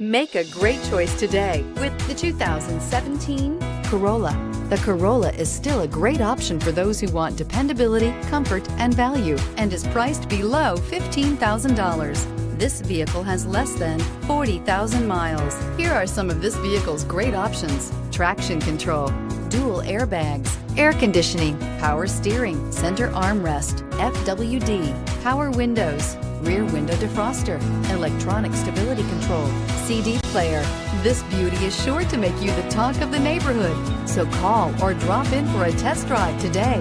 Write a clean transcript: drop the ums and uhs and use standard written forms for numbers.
Make a great choice today with the 2017 Corolla. The Corolla is still a great option for those who want dependability, comfort, and value, and is priced below $15,000. This vehicle has less than 40,000 miles. Here are some of this vehicle's great options: traction control, dual airbags, air conditioning, power steering, center armrest, FWD, power windows, rear window defroster, electronic stability control, CD player. This beauty is sure to make you the talk of the neighborhood. So call or drop in for a test drive today.